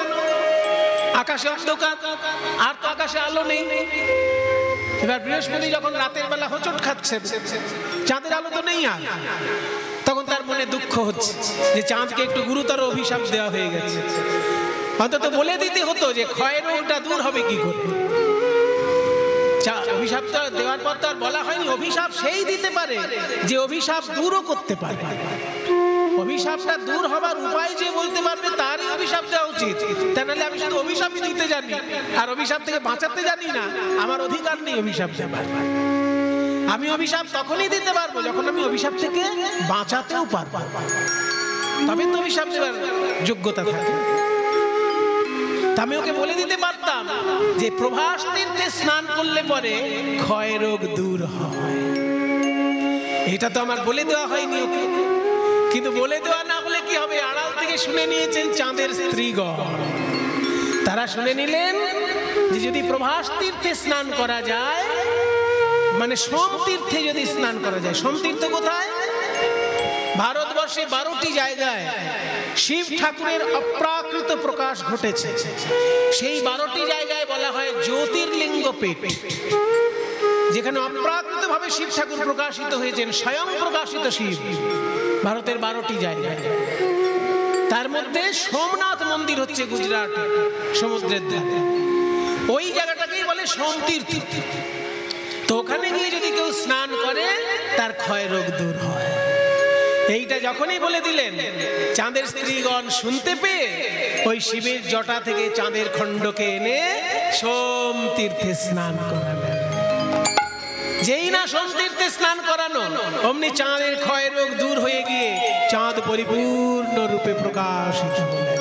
আকাশে অন্ধকার, আর তো আকাশে আলো নেই। এবার বৃহস্পতি যখন রাতের বেলা হোঁচট খাচ্ছে, চাঁদের আলো তো নেই, আর তখন তার মনে দুঃখ হচ্ছে যে চাঁদকে একটু গুরুতর অভিশাপ দেওয়া হয়ে গেছে। অন্তত বলে দিতে হতো যে ক্ষয়ের রোগটা দূর হবে কি করে। অভিশাপটা দেওয়ার পর তো আর বলা হয়নি, অভিশাপ সেই দিতে পারে যে অভিশাপ দূরও করতে পারে। অভিশাপটা দূর হবার উপায় যে বলতে পারবে তারই অভিশাপ দেওয়া উচিত। তা নাহলে আমি শুধু অভিশাপই দিতে জানি আর অভিশাপ থেকে বাঁচাতে জানি না, আমার অধিকার নেই অভিশাপ দেবার। আমি অভিশাপ তখনই দিতে পারবো যখন আমি অভিশাপ থেকে বাঁচাতেও পারবো, তবে তো অভিশাপ দেবার যোগ্যতা থাকে। আমি ওকে বলে দিতে পারতাম যে প্রভাস তীর্থে স্নান করলে পরে ক্ষয় রোগ দূর হয়। এটা তো আমার বলে দেওয়া হয়নি ওকে। কিন্তু বলে দেওয়া না হলে কি হবে, আড়াল থেকে শুনে নিয়েছেন চাঁদের স্ত্রীগণ। তারা শুনে নিলেন যে যদি প্রভাস তীর্থে স্নান করা যায়, মানে সোম তীর্থে যদি স্নান করা যায়। সোম তীর্থ কোথায়? ভারতবর্ষে 12টি জায়গায় শিব ঠাকুরের অপ্রাকৃত প্রকাশ ঘটেছে। সেই 12টি জায়গায় বলা হয় জ্যোতির্লিঙ্গ পীঠ, যেখানে অপ্রাকৃত ভাবে শিব ঠাকুর প্রকাশিত হয়েছেন, স্বয়ং প্রকাশিত শিব। ভারতের 12টি জায়গায়, তার মধ্যে সোমনাথ মন্দির হচ্ছে গুজরাট সমুদ্রের ধারে। ওই জায়গাটাকেই বলে সোম তীর্থ। তো ওখানে গিয়ে যদি কেউ স্নান করে তার ক্ষয় রোগ দূর হয়। এইটা যখনই বলে দিলেন, চাঁদের স্ত্রীগণ শুনতে পেয়ে ওই শিবের জটা থেকে চাঁদের খণ্ডকে এনে সোম তীর্থে স্নান করালেন। যেই না সোম তীর্থে স্নান করানো, অমনি চাঁদের ক্ষয় রোগ দূর হয়ে গিয়ে চাঁদ পরিপূর্ণ রূপে প্রকাশিত হলেন।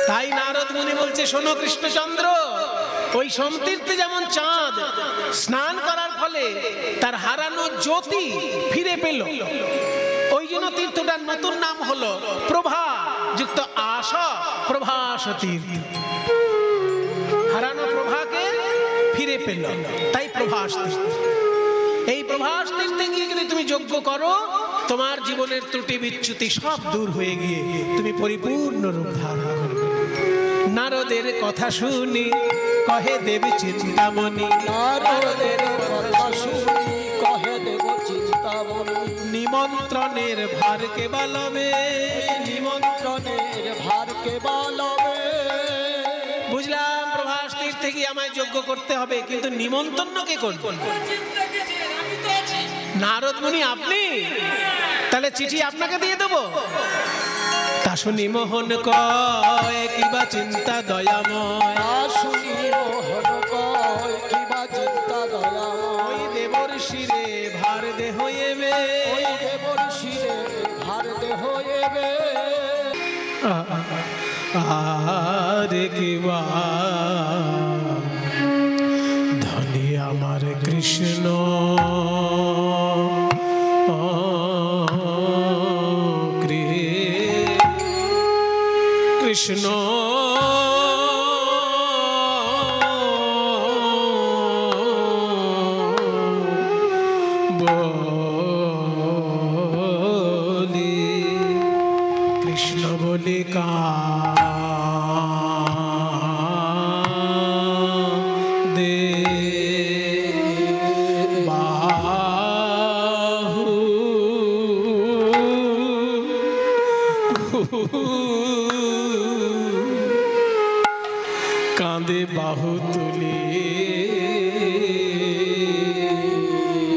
তাই নারদ মুনি বলছে, শোনো কৃষ্ণচন্দ্র, ওই সোম তীর্থে যেমন চাঁদ স্নান করার ফলে তার হারানো জ্যোতি ফিরে পেল, ওই জন্য তীর্থটার নতুন নাম হলো প্রভা যুক্ত আশা প্রভাস তীর্থ। হারানো প্রভাকে ফিরে পেল, তাই প্রভাস তীর্থ। এই প্রভাস তীর্থে গিয়ে যদি তুমি যজ্ঞ করো, তোমার জীবনের ত্রুটি বিচ্যুতি সব দূর হয়ে গিয়ে তুমি পরিপূর্ণ রূপ ধারণ করবে। নারদের কথা শুনি কহে দেব চিন্তামণি, নারদের কথা শুনি কহে দেব চিন্তামণি, নিমন্ত্রণের ভার কে বলবে, নিমন্ত্রণের ভার কে বলবে। বুঝলাম প্রভাস তীর্থে গিয়ে আমায় যজ্ঞ করতে হবে, কিন্তু নিমন্ত্রণ কে করবে? নারদ মুনি আপনি? তাহলে চিঠি আপনাকে দিয়ে দেবো। তা শুনি মোহন কয় কিবা চিন্তা দয়াময়, তা শুনি মোহন কয় কিবা চিন্তা দয়াময়। ওই দেবর শিরে ভার দেহ এবে, ওই দেবর শিরে ভার দেহ এবে। আরে কিবা ধনী আমার কৃষ্ণ, কৃষ্ণ বল বলি কৃষ্ণ বলি কাঁদে বাহু কাঁদে বাহু তুলি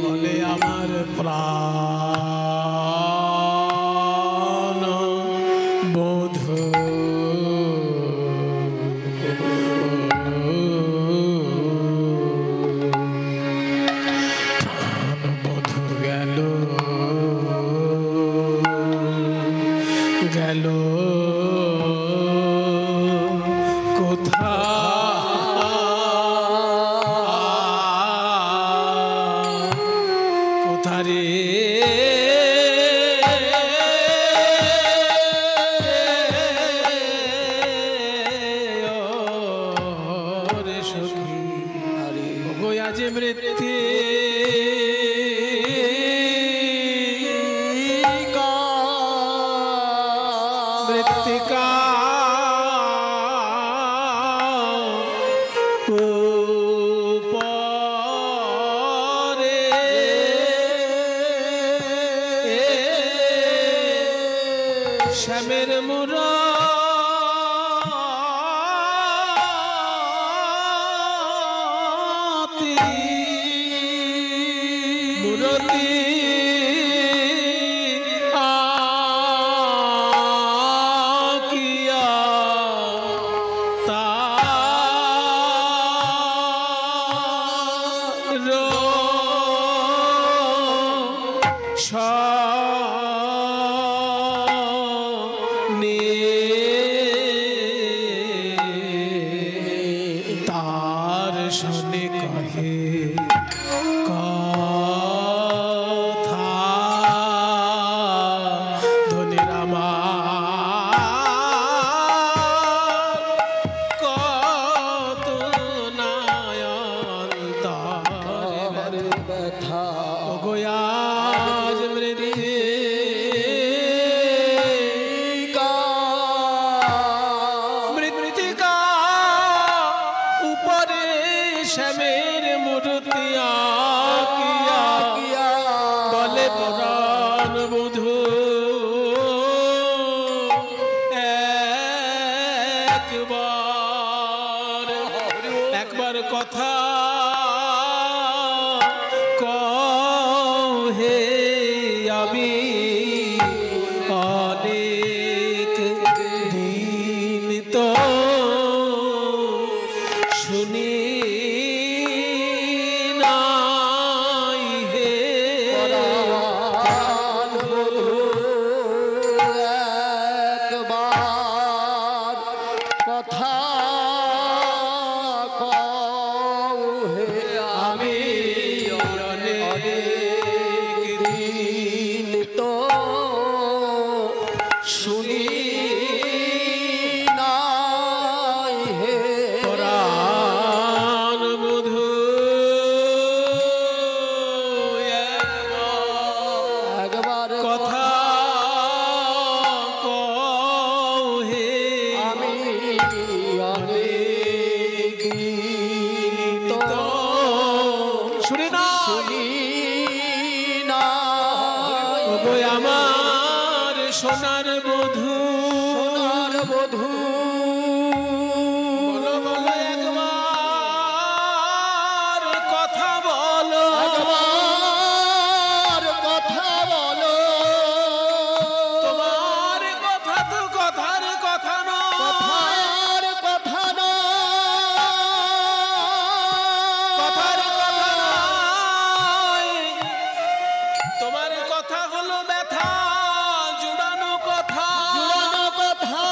বলে আমার প্রাণ বধূ প্রাণ বধূ গেল গেল কোথারে রে সখী গোয়া যে মৃত্যু মৃত্তিকা শ্যামের মুরতি আকিয়া তার তার শোনে কহে কথা ধনির আমার কত নায়ন্তর ব্যথা গোয়াজ মৃত্যু মৃত্তিকা উপরে শ্যামের মূর্তি আকিয়া বলে প্রাণ বধূ একবার কথা কহে আমি অনেক দিন তো শুনি নাই হে একবার কথা কও হে আমি অনেক দিন তো শুনি নাই হে প্রাণ বধূ একবার কথা কও হে আমি অনেক দিন তো শুনি না শুনি নাই ওগো আমার সোনার বধূ সোনার বধূ বলো বলো একবার কথা বলো একবার কথা বলো তোমার কথা তো কথার কথা নয় কথার কথা কথার কথা নয় তোমার কথা হলো ব্যথা জুড়ানো কথা জুড়ানো কথা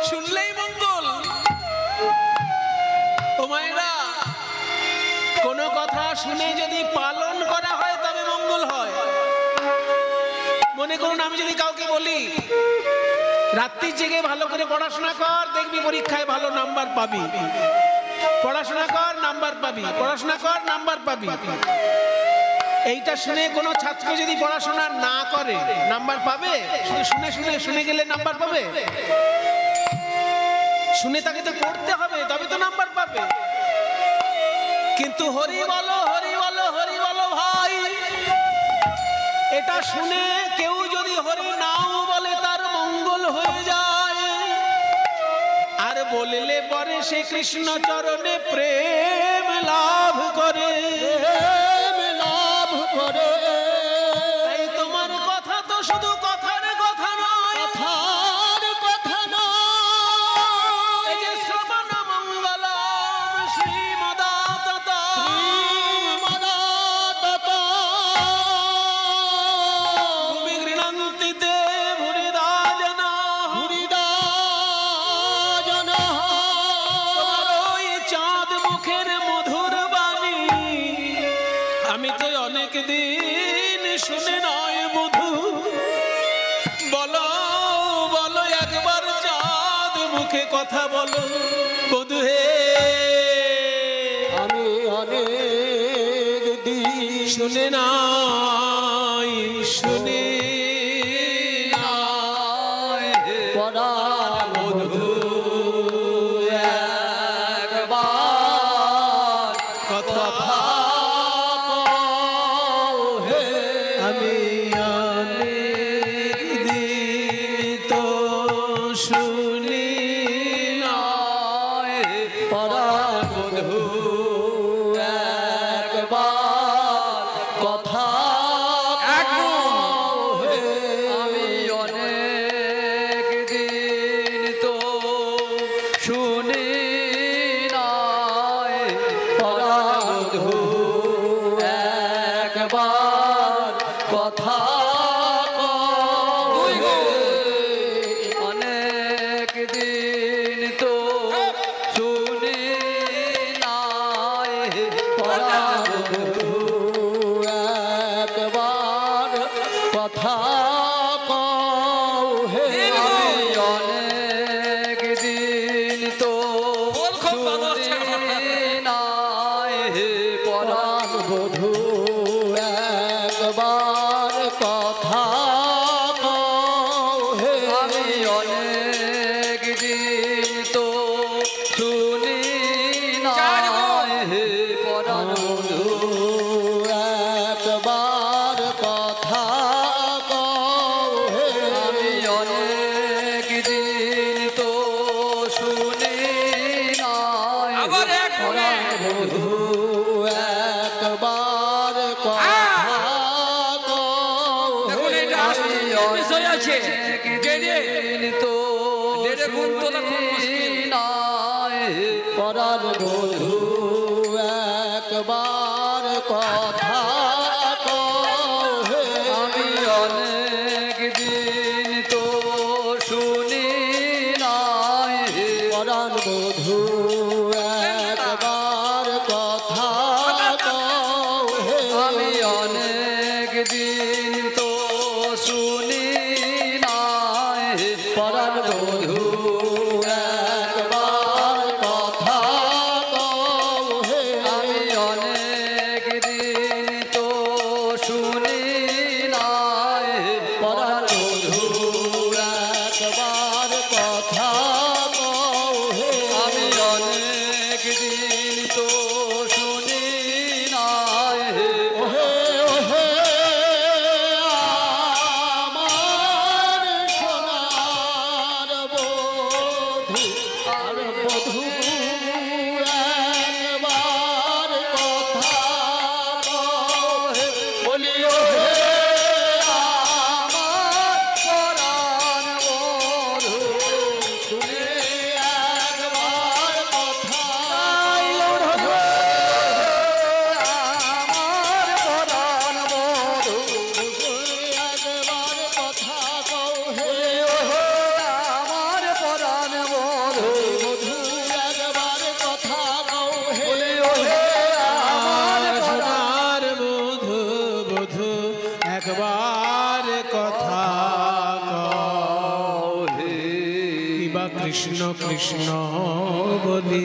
শুনলেই মঙ্গল। ও মায়েরা, কোনো কথা শুনে যদি পালন করা হয় তবে মঙ্গল হয়। মনে করুন আমি যদি কাউকে বলি রাত্রি জেগে ভালো করে পড়াশোনা কর, দেখবি পরীক্ষায় ভালো নাম্বার পাবি, পড়াশোনা কর নাম্বার পাবি, পড়াশোনা কর নাম্বার পাবি। এইটা শুনে কোনো ছাত্র যদি পড়াশোনা না করে নাম্বার পাবে? শুধু শুনে শুনে শুনে গেলে নাম্বার পাবে? শুনে তাকে তো পড়তে হবে, তবে তো নাম্বার পাবে। কিন্তু হরি বলো হরি বলো হরি বলো ভাই, এটা শুনে কেউ যদি হরি নাও বলে তার মঙ্গল হয়ে যায়। আর বললে পরে সে কৃষ্ণ চরণে প্রেম লাভ করে, প্রেম লাভ করে। তাই তোমার কথা তো শুধু কথার কথা নয়, কথার কথা নয়। এই যে শ্রবণ মঙ্গলম শ্রীমদাতত শ্রীমদাতত ভূমি গৃহন্তি তে ভুরিদা জনা। হরিদা জনঃ। তোমার ওই চাঁদ মুখের মধুর বাণী আমি তো অনেক দিন শুনে নয় মধু। বলো বলো একবার চাঁদ মুখে কথা বলো বধু হে। আমি অনেক দিন শুনে নাই শুনে পরাণ বধূ একবার কথা হে। আমি অনেক দিন তো শুনি নয় পরাণ বধূ একবার কথা হে। আমি অনেক দিন তো শুনি নাই পরাণ বধূ একবার কথা হে। অনেক দিন তো শুনি নাই পরাণ বধূ একবার কথা কও হে। আমি অনেক দিন তো শুনি নাই পরাণ বধূ একবার কথা কও হে। আমি অনেক দিন তো শুনি নাই পরাণ বধূ একবার কথা কও হে। আমি অনেক দিন তো শুনি নাই পরাণ বধূ একবার কথা কও হে। আমি অনেক দিন তো শুনি নাই পরাণ বধূ একবার কথা কও হে। আমি অনেক দিন তো শুনি নাই পরাণ বধূ একবার কথা কও হে। আমি অনেক দিন তো শুনি নাই পরাণ বধূ একবার কথা কও হে। আমি অনেক দিন বা কৃষ্ণ কৃষ্ণ বলি।